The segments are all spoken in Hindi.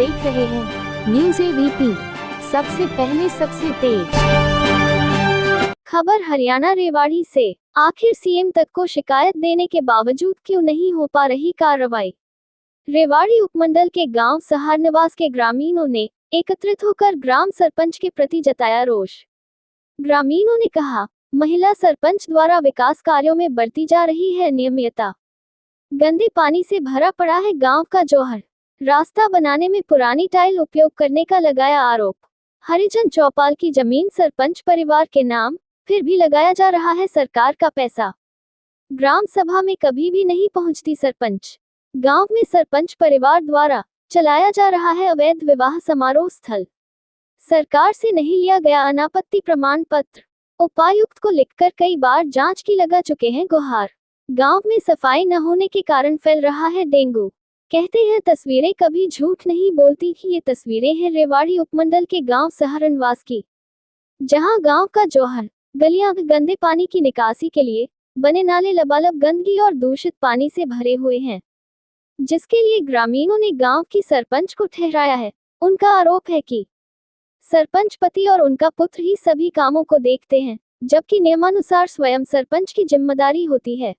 देख रहे हैं न्यूज़ एबीपी, सबसे पहले सबसे तेज खबर। हरियाणा रेवाड़ी से आखिर सीएम तक को शिकायत देने के बावजूद क्यों नहीं हो पा रही कार्रवाई। रेवाड़ी उपमंडल के गांव सहार निवास के ग्रामीणों ने एकत्रित होकर ग्राम सरपंच के प्रति जताया रोष। ग्रामीणों ने कहा, महिला सरपंच द्वारा विकास कार्यों में बरती जा रही है अनियमितता। गंदे पानी से भरा पड़ा है गांव का जौहर। रास्ता बनाने में पुरानी टाइल उपयोग करने का लगाया आरोप। हरिजन चौपाल की जमीन सरपंच परिवार के नाम, फिर भी लगाया जा रहा है सरकार का पैसा। ग्राम सभा में कभी भी नहीं पहुंचती सरपंच। गांव में सरपंच परिवार द्वारा चलाया जा रहा है अवैध विवाह समारोह स्थल। सरकार से नहीं लिया गया अनापत्ति प्रमाण पत्र। उपायुक्त को लिखकर कई बार जांच की लगा चुके हैं गुहार। गांव में सफाई न होने के कारण फैल रहा है डेंगू। कहते हैं तस्वीरें कभी झूठ नहीं बोलती कि ये तस्वीरें हैं रेवाड़ी उपमंडल के गांव सहरनवास की, जहां गांव का जौहर, गलियां गंदे पानी की निकासी के लिए बने नाले लबालब गंदगी और दूषित पानी से भरे हुए हैं, जिसके लिए ग्रामीणों ने गांव की सरपंच को ठहराया है। उनका आरोप है कि सरपंच पति और उनका पुत्र ही सभी कामों को देखते हैं, जबकि नियमानुसार स्वयं सरपंच की जिम्मेदारी होती है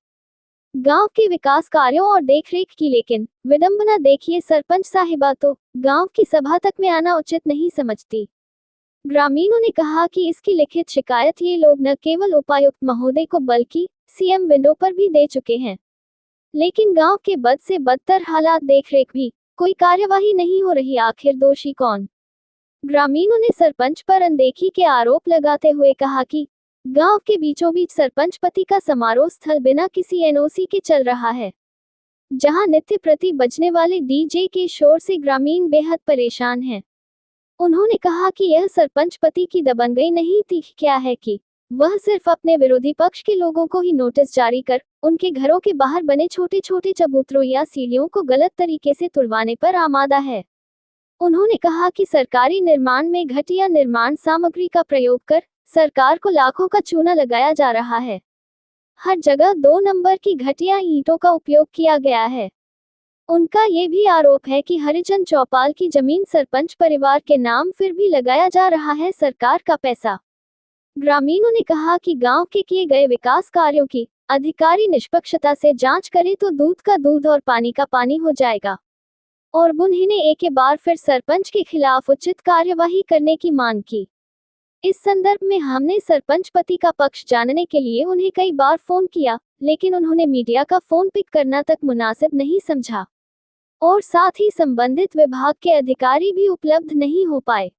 गांव के विकास कार्यों और देखरेख की। लेकिन विडंबना देखिए, सरपंच साहिबा तो गांव की सभा तक में आना उचित नहीं समझती। ग्रामीणों ने कहा कि इसकी लिखित शिकायत ये लोग न केवल उपायुक्त महोदय को बल्कि सीएम विंडो पर भी दे चुके हैं, लेकिन गांव के बद से बदतर हालात देखरेख भी कोई कार्यवाही नहीं हो रही। आखिर दोषी कौन? ग्रामीणों ने सरपंच पर अनदेखी के आरोप लगाते हुए कहा कि गांव के बीचों बीच सरपंच पति का समारोह स्थल बिना किसी एनओसी के चल रहा है, जहां नित्य प्रति बजने वाले डीजे के शोर से ग्रामीण बेहद परेशान हैं। उन्होंने कहा कि यह सरपंच पति की दबंगई नहीं थी, क्या है कि वह सिर्फ अपने विरोधी पक्ष के लोगों को ही नोटिस जारी कर उनके घरों के बाहर बने छोटे छोटे चबूतरों या सीढ़ियों को गलत तरीके से तुड़वाने पर आमादा है। उन्होंने कहा कि सरकारी निर्माण में घटिया निर्माण सामग्री का प्रयोग कर सरकार को लाखों का चूना लगाया जा रहा है। हर जगह 2 नंबर की घटिया ईंटों का उपयोग किया गया है। उनका ये भी आरोप है कि हरिजन चौपाल की जमीन सरपंच परिवार के नाम, फिर भी लगाया जा रहा है सरकार का पैसा। ग्रामीणों ने कहा कि गांव के किए गए विकास कार्यों की अधिकारी निष्पक्षता से जांच करे तो दूध का दूध और पानी का पानी हो जाएगा, और उन्होंने एक बार फिर सरपंच के खिलाफ उचित कार्यवाही करने की मांग की। इस संदर्भ में हमने सरपंच पति का पक्ष जानने के लिए उन्हें कई बार फोन किया, लेकिन उन्होंने मीडिया का फोन पिक करना तक मुनासिब नहीं समझा, और साथ ही संबंधित विभाग के अधिकारी भी उपलब्ध नहीं हो पाए।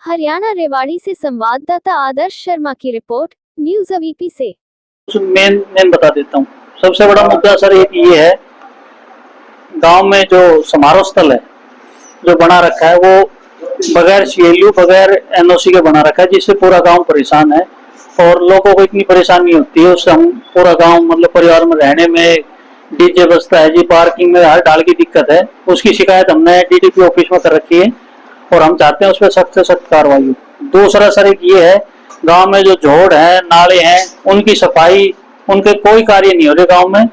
हरियाणा रेवाड़ी से संवाददाता आदर्श शर्मा की रिपोर्ट, न्यूज़ एबीपी से। मैं बता देता हूँ। सबसे बड़ा मुद्दा सर एक ये है, गांव में जो समारोह स्थल है जो बना रखा है वो बगैर सीएलयू बगैर एनओसी के बना रखा है, जिससे पूरा गांव परेशान है और लोगों को इतनी परेशानी होती है उससे हम पूरा गांव मतलब परिवार में रहने में डीजे बजता है जी, पार्किंग में हर डाल की दिक्कत है। उसकी शिकायत हमने डीडीपी ऑफिस में कर रखी है और हम चाहते हैं उस पर सख्त से सख्त कार्रवाई हो। दूसरा सर एक ये है, गांव में जो जोड़ है नाले हैं उनकी सफाई उनके कोई कार्य नहीं हो रहे गाँव में,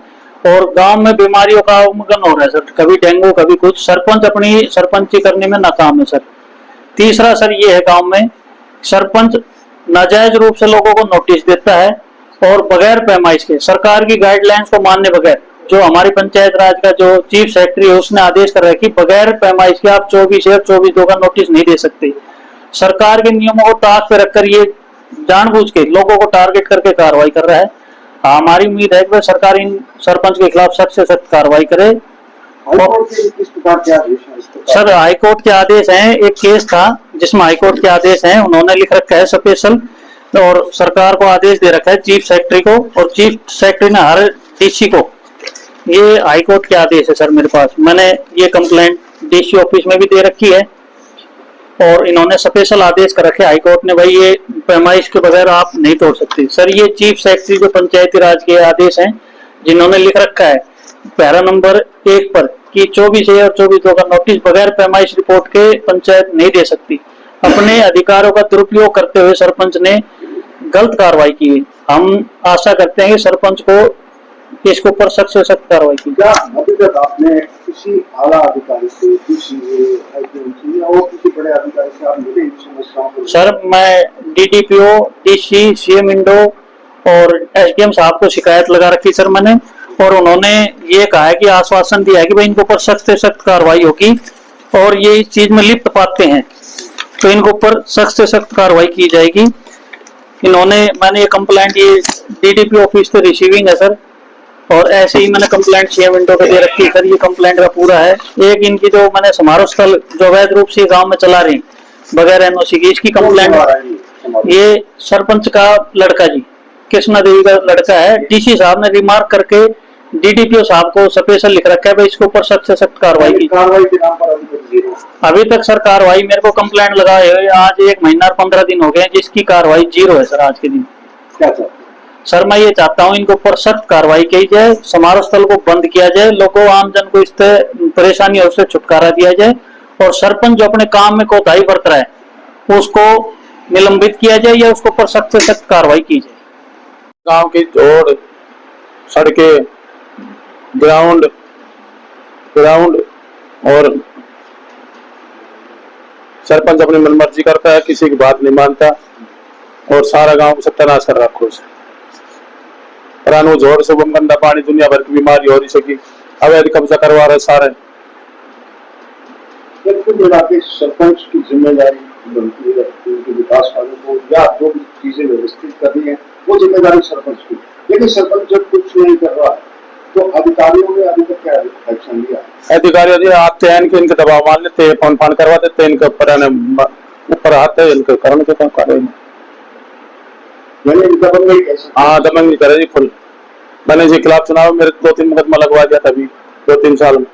और गांव में बीमारियों का उन्मूलन हो रहा है सर, कभी डेंगू कभी कुछ। सरपंच अपनी सरपंची करने में नाकाम है सर। तीसरा सर ये है, गांव में सरपंच नाजायज रूप से लोगों को नोटिस देता है और बगैर पैमाइश के सरकार की गाइडलाइंस को मानने बगैर, जो हमारी पंचायत राज का जो चीफ सेक्रेटरी है उसने आदेश कर रहा है कि बगैर पैमाइश के आप 24/24 का नोटिस नहीं दे सकते। सरकार के नियमों को ताक पे रखकर ये जानबूझ के लोगों को टारगेट करके कार्रवाई कर रहा है। हमारी उम्मीद है कि सरकार इन सरपंच के खिलाफ सख्त से सख्त कार्रवाई करे। सर हाईकोर्ट के आदेश हैं, एक केस था जिसमें हाईकोर्ट के आदेश हैं, उन्होंने लिख रखा है स्पेशल, और सरकार को आदेश दे रखा है चीफ सेक्रेटरी को, और चीफ सेक्रेटरी ने हर डीसी को, ये हाईकोर्ट के आदेश है सर मेरे पास। मैंने ये कंप्लेंट डीसी ऑफिस में भी दे रखी है और इन्होंने स्पेशल आदेश कर रखे हाईकोर्ट ने, भाई ये पैमाइश के बगैर आप नहीं तोड़ सकते। सर ये चीफ सेक्रेटरी जो पंचायती राज के आदेश हैं जिन्होंने लिख रखा है पैरा नंबर 1 पर कि 24/24 का नोटिस बगैर पैमाइश रिपोर्ट के पंचायत नहीं दे सकती। अपने अधिकारों का दुरुपयोग करते हुए सरपंच ने गलत कार्रवाई की है। हम आशा करते हैं कि सरपंच को इसके ऊपर सख्त से सख्त कार्रवाई की। क्या अभी तक आपने किसी आला अधिकारी से, किसी या और किसी बड़े अधिकारी से आप मिले इन समस्याओं को? सर मैं डीडीपीओ, डीसी, सीएम इंडो और एसडीएम साहब को शिकायत लगा रखी सर मैंने, और उन्होंने ये कहा है कि आश्वासन दिया है कि भाई इनको ऊपर सख्त से सख्त कार्रवाई होगी, और ये इस चीज में लिप्त पाते हैं तो इनको ऊपर सख्त से सख्त कार्रवाई की जाएगी। मैंने ये कंप्लेंट ये डीडीपी ऑफिस से रिसीविंग है सर, और ऐसे ही मैंने कंप्लेंट सीएम इंडो पे दे रखी है सर। ये कंप्लेंट का पूरा है। एक इनकी जो मैंने समारोह स्थल जो अवैध रूप से गांव में चला रही बगैर एनओसी की, इसकी कंप्लेंट ये सरपंच का लड़का जी, कृष्णा देवी का लड़का है। डीसी साहब ने रिमार्क करके डीडीपीओ साहब को स्पेशल लिख रखा है भाई इसके ऊपर सख्त से सख्त कार्रवाई की। कार्रवाई के नाम पर अभी तक सर कार्रवाई, मेरे को कंप्लेंट लगाए हुए आज 1 महीना और 15 दिन हो गए, जिसकी कार्रवाई 0 है सर आज के दिन। क्या चाहते? सर मैं ये चाहता हूँ इनके ऊपर सख्त कार्रवाई की जाए, समारोह स्थल को बंद किया जाए, लोगों आम जन को इससे परेशानी और उससे छुटकारा दिया जाए, और सरपंच जो अपने काम में कोताही बरत रहा है उसको निलंबित किया जाए या उसके ऊपर सख्त से सख्त कार्रवाई की जाए। गांव की रोड, सड़कें, ग्राउंड और सरपंच अपनी मनमर्जी करता है, किसी की बात नहीं मानता और सारा गांव सत्यानाश कर रखो उसे। रानू जोर से गंदा पानी, दुनिया भर की बीमारी हो रही सकी, अवैध कब्जा करवा रहे सारे। सरपंच की जिम्मेदारी बनती है उनके विकास कार्यों को या जो भी चीजें व्यवस्थित करनी है वो जिम्मेदारी सरपंच की, लेकिन सरपंच जब कुछ नहीं कर रहा तो अधिकारियों ने अभी तक क्या एक्शन लिया? अधिकारी आते हैं, इनके दबाव मान लेते हैं, फोन करवा देते हैं, इनके ऊपर आते हैं, इनके कारण के काम कर रहे हैं। हाँ दबंगई करे जी फुल। मैंने जी खिलाफ चुनाव मेरे 2-3 मुकदमा लगवा दिया था अभी 2-3 साल में।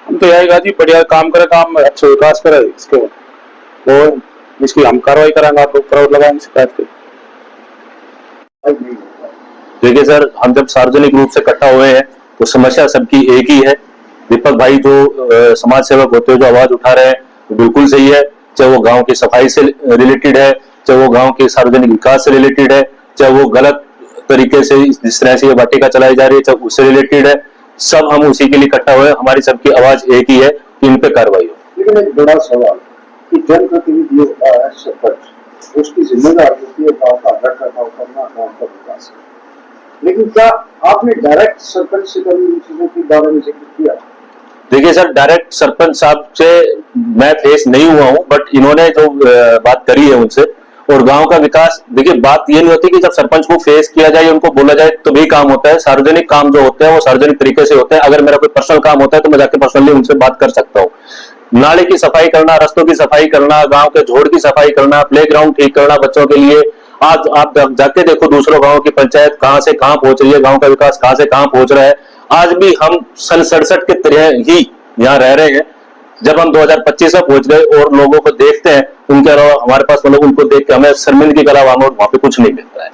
हम तो यही जी बढ़िया काम करे, काम अच्छा विकास करे, इसके वो इसकी हम कार्रवाई कराएंगे, आप लोग प्राउड लगाएंगे शिकायत के। देखिए सर, हम जब सार्वजनिक रूप से इकट्ठा हुए हैं तो समस्या सबकी एक ही है। दीपक भाई जो समाज सेवक होते हैं जो आवाज उठा रहे हैं वो बिल्कुल सही है, चाहे वो गांव की सफाई से रिलेटेड है, चाहे वो गांव के सार्वजनिक विकास से रिलेटेड है, चाहे वो गलत तरीके से जिस तरह से ये वाटिका चलाई जा रही है चाहे उससे रिलेटेड है, सब हम उसी के लिए इकट्ठा हुए। हमारी सबकी आवाज एक ही है कि इन पे कार्रवाई हो। लेकिन एक बड़ा सवाल कि जनप्रतिनिधि होता है सरपंच, उसकी जिम्मेदारी होती है गाँव का रख रखाव करना, गाँव का विकास करना, लेकिन क्या आपने डायरेक्ट सरपंच से कभी इन चीजों के बारे में जिक्र किया? देखिए सर, डायरेक्ट सरपंच साहब से मैं फेस नहीं हुआ हूं, बट इन्होंने जो बात करी है उनसे, और गांव का विकास, देखिए बात ये नहीं होती कि जब सरपंच को फेस किया जाए, उनको बोला जाए तो भी काम होता है। सार्वजनिक काम जो होते हैं वो सार्वजनिक तरीके से होते हैं। अगर मेरा कोई पर्सनल काम होता है तो मैं जाके पर्सनली उनसे बात कर सकता हूँ। नाले की सफाई करना, रस्तों की सफाई करना, गांव के झोड़ की सफाई करना, प्लेग्राउंड ठीक करना बच्चों के लिए, आज आप जाके देखो दूसरों गांव की पंचायत कहां से कहां पहुंच रही है, गांव का विकास कहां से कहां पहुंच रहा है। आज भी हम सन 67 के तरह ही यहाँ रह रहे हैं। जब हम 2025 में पहुंच गए और लोगों को देखते हैं, उनके अलावा हमारे पास मतलब उनको देख के हमें शर्मिंदगी के अलावा वहां पे कुछ नहीं मिलता है।